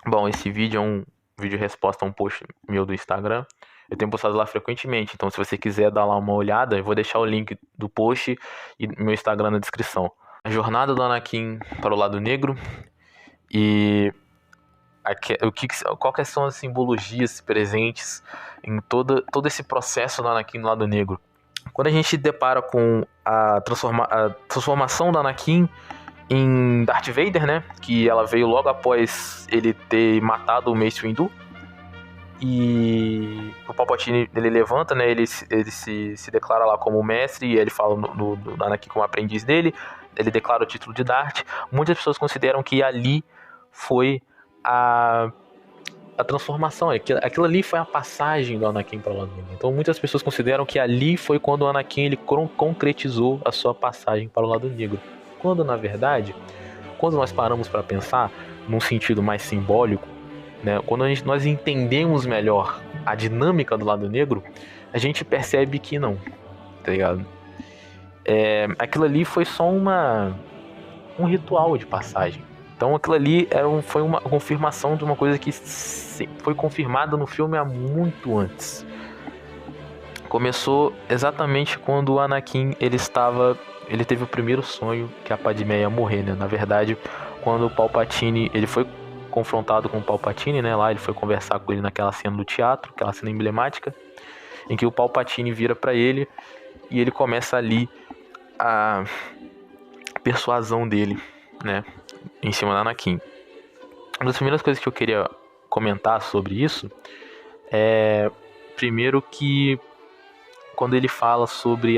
Bom, esse vídeo é um vídeo resposta a um post meu do Instagram. Eu tenho postado lá frequentemente, então se você quiser dar lá uma olhada, eu vou deixar o link do post e meu Instagram na descrição. A jornada do Anakin para o lado negro e quais são as simbologias presentes em todo esse processo do Anakin no lado negro. Quando a gente depara com a transformação do Anakin em Darth Vader, né? Que ela veio logo após ele ter matado o Mace Windu. E o Palpatine, ele levanta, né? Ele se declara lá como mestre, e ele fala no Anakin como aprendiz dele. Ele declara o título de Darth. Muitas pessoas consideram que ali foi a, a transformação. Aquilo ali foi a passagem do Anakin para o lado negro. Então muitas pessoas consideram que ali foi quando o Anakin ele concretizou a sua passagem para o lado negro. Quando, na verdade, quando nós paramos para pensar num sentido mais simbólico, né, quando nós entendemos melhor a dinâmica do lado negro, a gente percebe que não, tá ligado? Aquilo ali foi só um ritual de passagem. Então aquilo ali foi uma confirmação de uma coisa que foi confirmada no filme há muito antes. Começou exatamente quando o Anakin ele teve o primeiro sonho que a Padmé ia morrer, né? Na verdade, quando o Palpatine ele foi confrontado com o Palpatine, né? Lá ele foi conversar com ele naquela cena do teatro, aquela cena emblemática, em que o Palpatine vira para ele e ele começa ali a persuasão dele, né? Em cima do Anakin. Uma das primeiras coisas que eu queria comentar sobre isso é primeiro que quando ele fala sobre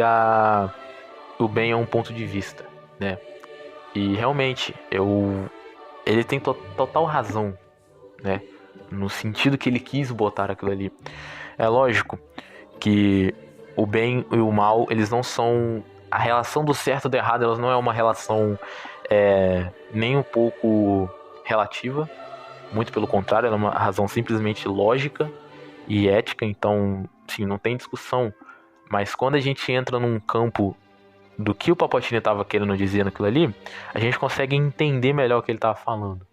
o bem é um ponto de vista, né? E realmente, ele tem total razão, né? No sentido que ele quis botar aquilo ali. É lógico que o bem e o mal, eles não são... A relação do certo e do errado, elas não é uma relação nem um pouco relativa. Muito pelo contrário, ela é uma razão simplesmente lógica e ética. Então, sim, não tem discussão. Mas quando a gente entra num campo do que o Palpatine estava querendo dizer naquilo ali, a gente consegue entender melhor o que ele estava falando.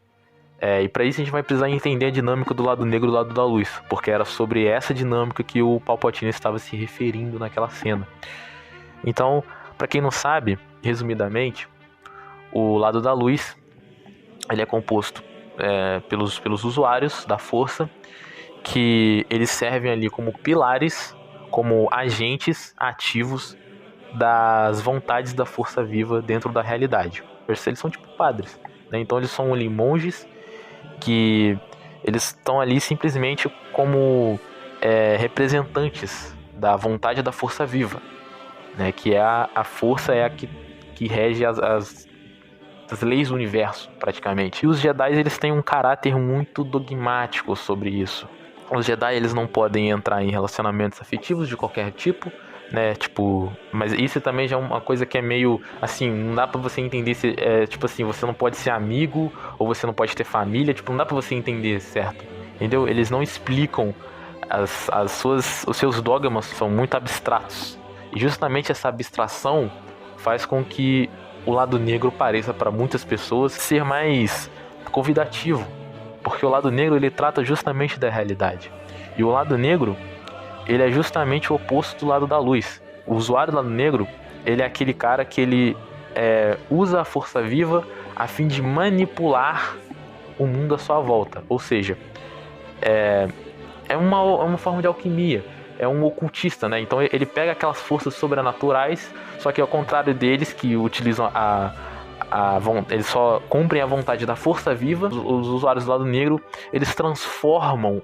E para isso a gente vai precisar entender a dinâmica do lado negro e do lado da luz, porque era sobre essa dinâmica que o Palpatine estava se referindo naquela cena. Então, para quem não sabe, resumidamente, o lado da luz ele é composto pelos usuários da força, que eles servem ali como pilares, como agentes ativos das vontades da força viva dentro da realidade. Eles são tipo padres, né? Então eles são ali monges que eles estão ali simplesmente como representantes da vontade da força viva, né? Que é a força é a que rege as leis do universo, praticamente. E os Jedi, eles têm um caráter muito dogmático sobre isso. Os Jedi, eles não podem entrar em relacionamentos afetivos de qualquer tipo, né? Tipo, mas isso também já é uma coisa que é meio assim, não dá pra você entender se tipo assim, você não pode ser amigo ou você não pode ter família, tipo, não dá pra você entender, certo? Entendeu? Eles não explicam os seus dogmas são muito abstratos. E justamente essa abstração faz com que o lado negro pareça para muitas pessoas ser mais convidativo, porque o lado negro ele trata justamente da realidade. E o lado negro, ele é justamente o oposto do lado da luz. O usuário do lado negro, ele é aquele cara que ele usa a força viva a fim de manipular o mundo à sua volta. Ou seja, é uma forma de alquimia. É um ocultista, né? Então ele pega aquelas forças sobrenaturais, só que ao contrário deles, que utilizam eles só cumprem a vontade da força viva. Os usuários do lado negro, eles transformam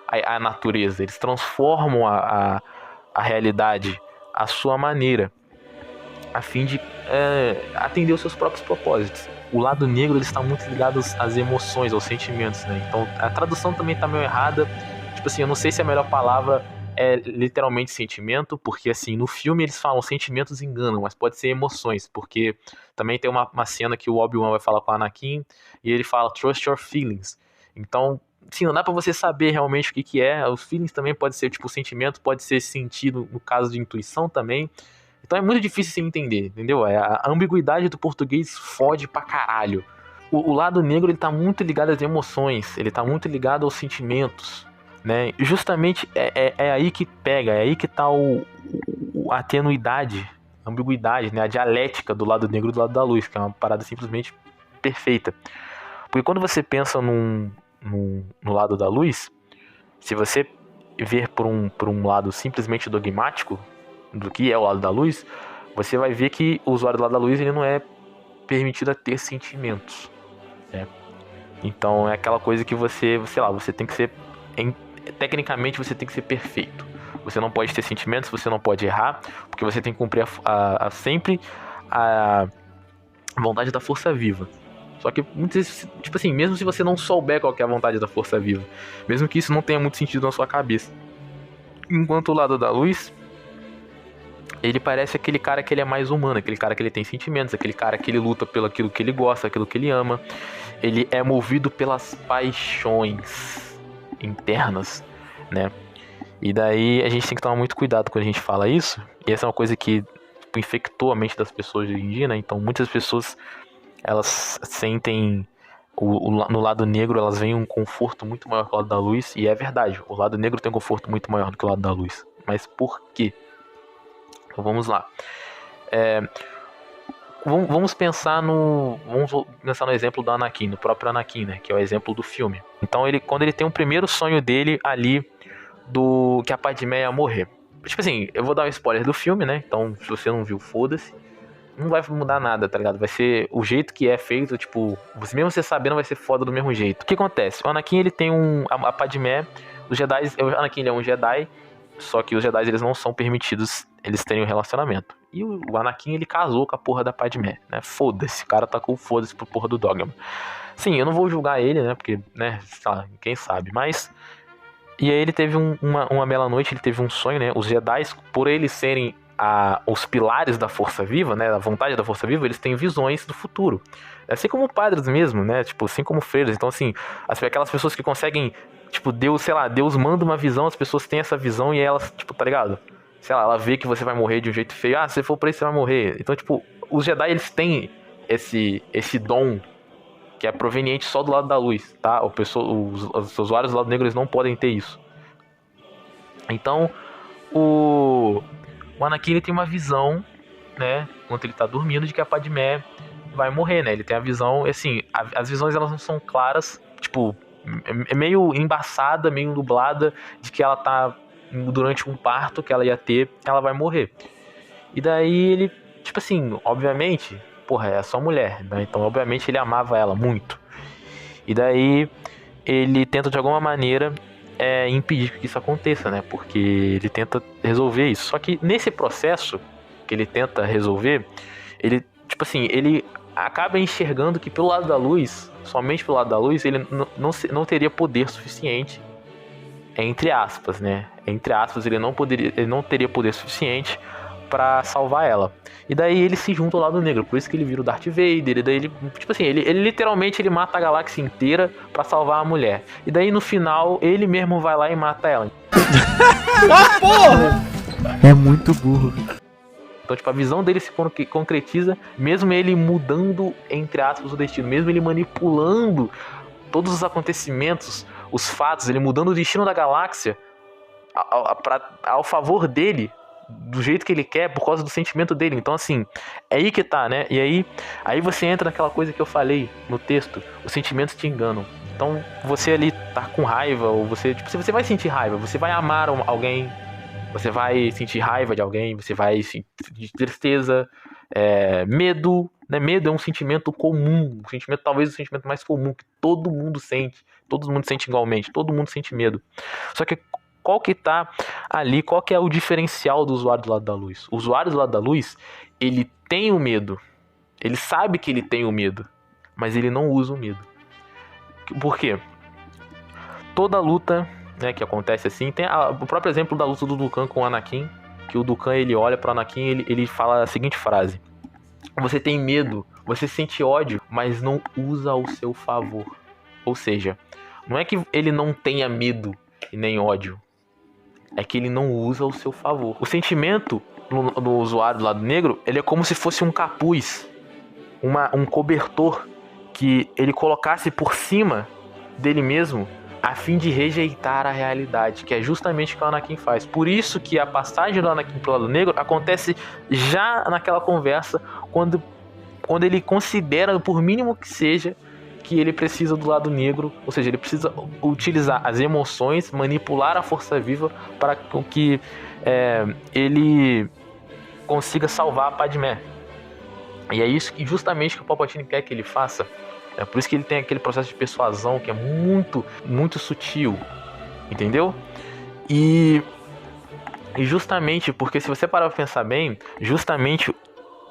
a natureza, eles transformam a realidade à sua maneira, a fim de atender os seus próprios propósitos. O lado negro ele está muito ligado às emoções, aos sentimentos, né? Então a tradução também está meio errada. Tipo assim, eu não sei se a melhor palavra é literalmente sentimento, porque assim, no filme eles falam sentimentos enganam, mas pode ser emoções, porque também tem uma cena que o Obi-Wan vai falar com o Anakin e ele fala trust your feelings. Então, sim, não dá pra você saber realmente o que é. Os feelings também pode ser tipo sentimento, pode ser sentido no caso de intuição também. Então é muito difícil se entender, entendeu? A ambiguidade do português fode pra caralho. o lado negro, ele tá muito ligado às emoções, ele tá muito ligado aos sentimentos, né? E justamente é aí que pega, é aí que tá a tenuidade, a ambiguidade, né? A dialética do lado negro e do lado da luz, que é uma parada simplesmente perfeita. Porque quando você pensa no lado da luz, se você ver por um lado simplesmente dogmático do que é o lado da luz, você vai ver que o usuário do lado da luz, ele não é permitido a ter sentimentos, né? Então é aquela coisa que você, sei lá, você tem que ser, tecnicamente você tem que ser perfeito. Você não pode ter sentimentos, você não pode errar, porque você tem que cumprir sempre a vontade da força viva. Só que muitas vezes, tipo assim, mesmo se você não souber qual que é a vontade da força viva, mesmo que isso não tenha muito sentido na sua cabeça, enquanto o lado da luz, ele parece aquele cara que ele é mais humano, aquele cara que ele tem sentimentos, aquele cara que ele luta pelo aquilo que ele gosta, aquilo que ele ama. Ele é movido pelas paixões internas, né? E daí a gente tem que tomar muito cuidado quando a gente fala isso. E essa é uma coisa que tipo, infectou a mente das pessoas hoje em dia, né? Então muitas pessoas, elas sentem no lado negro, elas veem um conforto muito maior que o lado da luz. E é verdade, o lado negro tem um conforto muito maior do que o lado da luz. Mas por quê? Então vamos lá. Vamos pensar no exemplo do Anakin, no próprio Anakin, né? Que é o exemplo do filme. Então quando ele tem o primeiro sonho dele ali, do que a Padmé ia morrer. Tipo assim, eu vou dar um spoiler do filme, né? Então, se você não viu, foda-se. Não vai mudar nada, tá ligado? Vai ser o jeito que é feito, tipo, mesmo você sabendo, vai ser foda do mesmo jeito. O que acontece? O Anakin, ele tem a Padmé, os Jedi, o Anakin, ele é um Jedi, só que os Jedi, eles não são permitidos eles terem um relacionamento. E o Anakin, ele casou com a porra da Padmé, né? Foda-se, o cara tá com foda-se pro porra do dogma. Sim, eu não vou julgar ele, né? Porque, né, sei lá, quem sabe, mas... E aí ele teve uma bela noite, ele teve um sonho, né? Os Jedi, por eles serem os pilares da força viva, né? A vontade da força viva, eles têm visões do futuro. Assim como padres mesmo, né? Tipo, assim como freiras. Então, assim, aquelas pessoas que conseguem, tipo, Deus, sei lá, Deus manda uma visão, as pessoas têm essa visão e elas, tipo, tá ligado? Sei lá, ela vê que você vai morrer de um jeito feio. Ah, se você for pra isso, você vai morrer. Então, tipo, os Jedi, eles têm esse dom que é proveniente só do lado da luz, tá? Os usuários do lado negro, eles não podem ter isso. Então, o Anakin, ele tem uma visão, né, enquanto ele tá dormindo, de que a Padmé vai morrer, né? Ele tem a visão, assim, as visões, elas não são claras, tipo, é meio embaçada, meio nublada, de que ela tá, durante um parto que ela ia ter, ela vai morrer. E daí ele, tipo assim, obviamente... Porra, é só mulher, né? Então obviamente ele amava ela muito. E daí ele tenta de alguma maneira impedir que isso aconteça, né? Porque ele tenta resolver isso. Só que nesse processo que ele tenta resolver, ele, tipo assim, ele acaba enxergando que pelo lado da luz, somente pelo lado da luz, ele não teria poder suficiente, entre aspas, né? Entre aspas, ele não teria poder suficiente pra salvar ela. E daí ele se junta ao lado negro, por isso que ele vira o Darth Vader. E daí ele, tipo assim, ele literalmente ele mata a galáxia inteira pra salvar a mulher. E daí no final ele mesmo vai lá e mata ela. Ah, porra! É muito burro. Então, tipo, a visão dele se concretiza, mesmo ele mudando, entre aspas, o destino, mesmo ele manipulando todos os acontecimentos, os fatos, ele mudando o destino da galáxia ao favor dele, do jeito que ele quer, por causa do sentimento dele. Então, assim, é aí que tá, né? E aí você entra naquela coisa que eu falei no texto, os sentimentos te enganam. Então, você ali tá com raiva, ou você, tipo, você vai sentir raiva, você vai amar alguém, você vai sentir raiva de alguém, você vai sentir tristeza, medo, né? Medo é um sentimento comum, talvez o sentimento mais comum que todo mundo sente igualmente, todo mundo sente medo. Só que qual que tá ali, qual que é o diferencial do usuário do lado da luz? O usuário do lado da luz, ele tem o medo, ele sabe que ele tem o medo, mas ele não usa o medo. Por quê? Toda luta, né, que acontece assim, tem o próprio exemplo da luta do Dukan com o Anakin, que o Dukan, ele olha pro Anakin, ele fala a seguinte frase: você tem medo, você sente ódio, mas não usa ao seu favor. Ou seja, não é que ele não tenha medo e nem ódio, é que ele não usa ao seu favor. O sentimento no usuário do lado negro, ele é como se fosse um capuz, um cobertor que ele colocasse por cima dele mesmo a fim de rejeitar a realidade, que é justamente o que o Anakin faz. Por isso que a passagem do Anakin pro lado negro acontece já naquela conversa, quando ele considera, por mínimo que seja, que ele precisa do lado negro, ou seja, ele precisa utilizar as emoções, manipular a força viva para que ele consiga salvar a Padmé. E é isso que justamente que o Palpatine quer que ele faça. É por isso que ele tem aquele processo de persuasão que é muito, muito sutil, entendeu? E justamente porque, se você parar pra pensar bem, justamente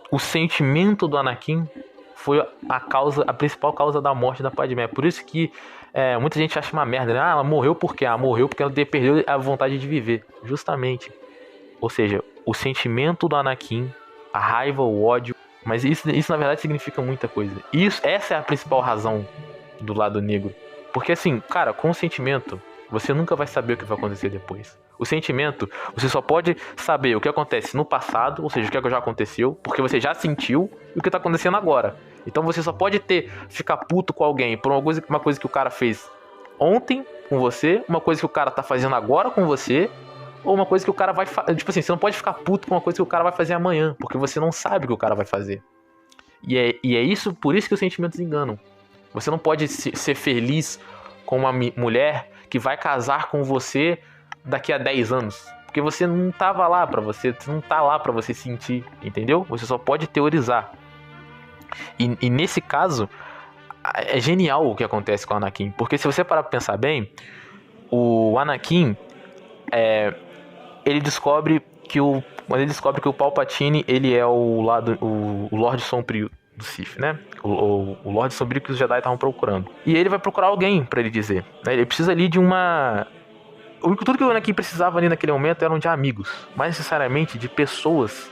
o sentimento do Anakin foi a principal causa da morte da Padmé. Por isso que muita gente acha uma merda, né? Ah, ela morreu por quê? Ah, morreu porque ela perdeu a vontade de viver. Justamente. Ou seja, o sentimento do Anakin, a raiva, o ódio. Mas isso na verdade significa muita coisa. Essa é a principal razão do lado negro. Porque assim, cara, com o sentimento, você nunca vai saber o que vai acontecer depois. O sentimento, você só pode saber o que acontece no passado, ou seja, o que já aconteceu, porque você já sentiu, e o que tá acontecendo agora. Então você só pode ficar puto com alguém por uma coisa que o cara fez ontem com você, uma coisa que o cara tá fazendo agora com você, ou uma coisa que o cara vai fazer. Tipo assim, você não pode ficar puto com uma coisa que o cara vai fazer amanhã, porque você não sabe o que o cara vai fazer. E é isso, por isso que os sentimentos enganam. Você não pode ser feliz com uma mulher que vai casar com você daqui a 10 anos. Porque você não tava lá pra você não tá lá pra você sentir, entendeu? Você só pode teorizar. E nesse caso, é genial o que acontece com o Anakin. Porque se você parar pra pensar bem, o Anakin, ele descobre que o Palpatine, ele é o Lorde Sombrio do Sith, né? O Lorde Sombrio que os Jedi estavam procurando. E ele vai procurar alguém pra ele dizer, né? Ele precisa ali de uma... Tudo que o Anakin precisava ali naquele momento eram de amigos, mais necessariamente de pessoas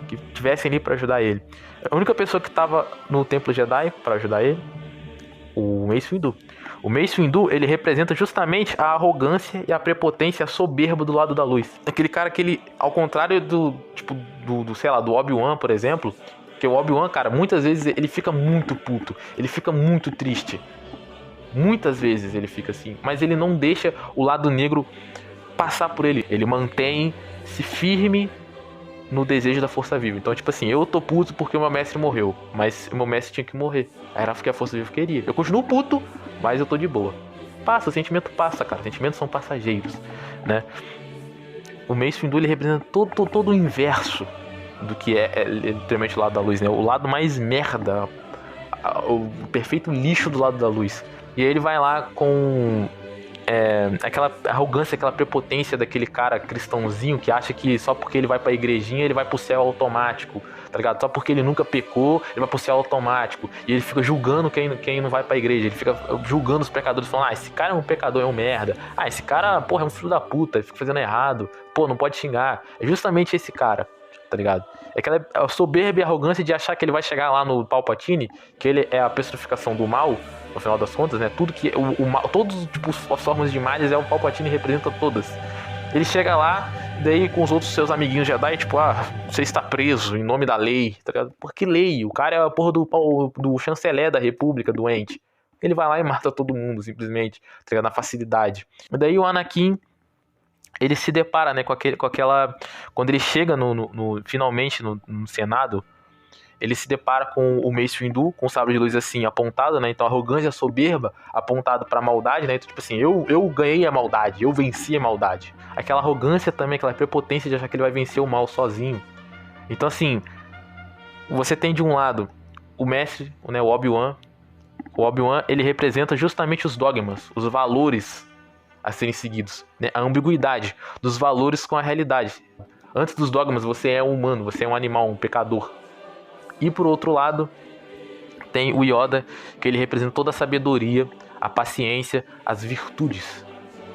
que estivessem ali pra ajudar ele. A única pessoa que estava no Templo Jedi pra ajudar ele, o Mace Windu. O Mace Windu, ele representa justamente a arrogância e a prepotência, a soberba do lado da luz. Aquele cara que ele, ao contrário do Obi-Wan, por exemplo, que o Obi-Wan, cara, muitas vezes ele fica muito puto, ele fica muito triste. Muitas vezes ele fica assim, mas ele não deixa o lado negro passar por ele. Ele mantém-se firme no desejo da força viva. Então, tipo assim, eu tô puto porque o meu mestre morreu, mas o meu mestre tinha que morrer. Era porque a força viva queria. Eu continuo puto, mas eu tô de boa. Passa, o sentimento passa, cara. Sentimentos são passageiros, né? O Mace Windu, ele representa todo o inverso do que é literalmente o lado da luz, né? O lado mais merda, o perfeito lixo do lado da luz. E aí ele vai lá com aquela arrogância, aquela prepotência daquele cara cristãozinho que acha que só porque ele vai pra igrejinha ele vai pro céu automático, tá ligado? Só porque ele nunca pecou, ele vai pro céu automático. E ele fica julgando quem não vai pra igreja, ele fica julgando os pecadores, falando, esse cara é um pecador, é um merda. Esse cara, porra, é um filho da puta, ele fica fazendo errado. Pô, não pode xingar. É justamente esse cara, tá ligado? É aquela soberba e arrogância de achar que ele vai chegar lá no Palpatine, que ele é a personificação do mal, no final das contas, né? Tudo que o mal, todos tipo, as formas de males o Palpatine representa todas. Ele chega lá, daí com os outros seus amiguinhos Jedi, tipo, você está preso em nome da lei, tá ligado? Por que lei? O cara é a porra do chanceler da república, doente. Ele vai lá e mata todo mundo, simplesmente, tá ligado? Na facilidade. E daí o Anakin, ele se depara, né, com aquela... Quando ele chega finalmente no Senado, ele se depara com o Mace Windu, com o sabre de luz assim, apontado, né? Então arrogância, soberba, apontado pra maldade, né? Então, tipo assim, eu ganhei a maldade, eu venci a maldade. Aquela arrogância também, aquela prepotência de achar que ele vai vencer o mal sozinho. Então, assim, você tem de um lado o mestre, né, o Obi-Wan. O Obi-Wan, ele representa justamente os dogmas, os valores a serem seguidos, né? A ambiguidade dos valores com a realidade. Antes dos dogmas, você é um humano, você é um animal, um pecador. E por outro lado, tem o Yoda, que ele representa toda a sabedoria, a paciência, as virtudes.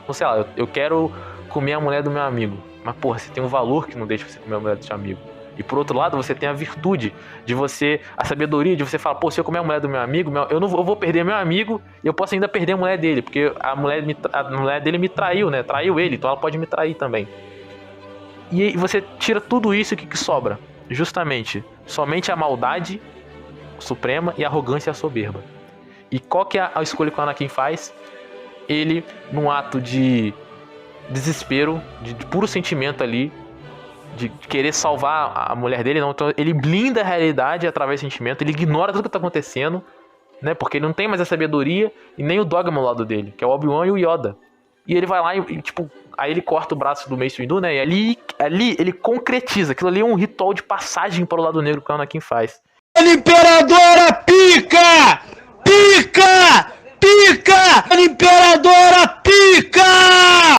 Então, sei lá, eu quero comer a mulher do meu amigo, mas porra, você tem um valor que não deixa você comer a mulher do seu amigo. E por outro lado, você tem a virtude de você, a sabedoria de você falar, pô, se eu comer a mulher do meu amigo, eu vou perder meu amigo e eu posso ainda perder a mulher dele, porque a mulher dele me traiu, né? Traiu ele, então ela pode me trair também. E aí você tira tudo isso, o que sobra? Justamente, somente a maldade suprema e a arrogância e a soberba. E qual que é a escolha que o Anakin faz? Ele, num ato de desespero, de puro sentimento ali, de querer salvar a mulher dele, não, então ele blinda a realidade através do sentimento, ele ignora tudo que tá acontecendo, né? Porque ele não tem mais a sabedoria e nem o dogma ao lado dele, que é o Obi-Wan e o Yoda. E ele vai lá e tipo, aí ele corta o braço do Mace Windu, né? E ali ele concretiza, aquilo ali é um ritual de passagem para o lado negro que o Anakin faz. Imperadora pica! Pica! Pica! Imperadora pica!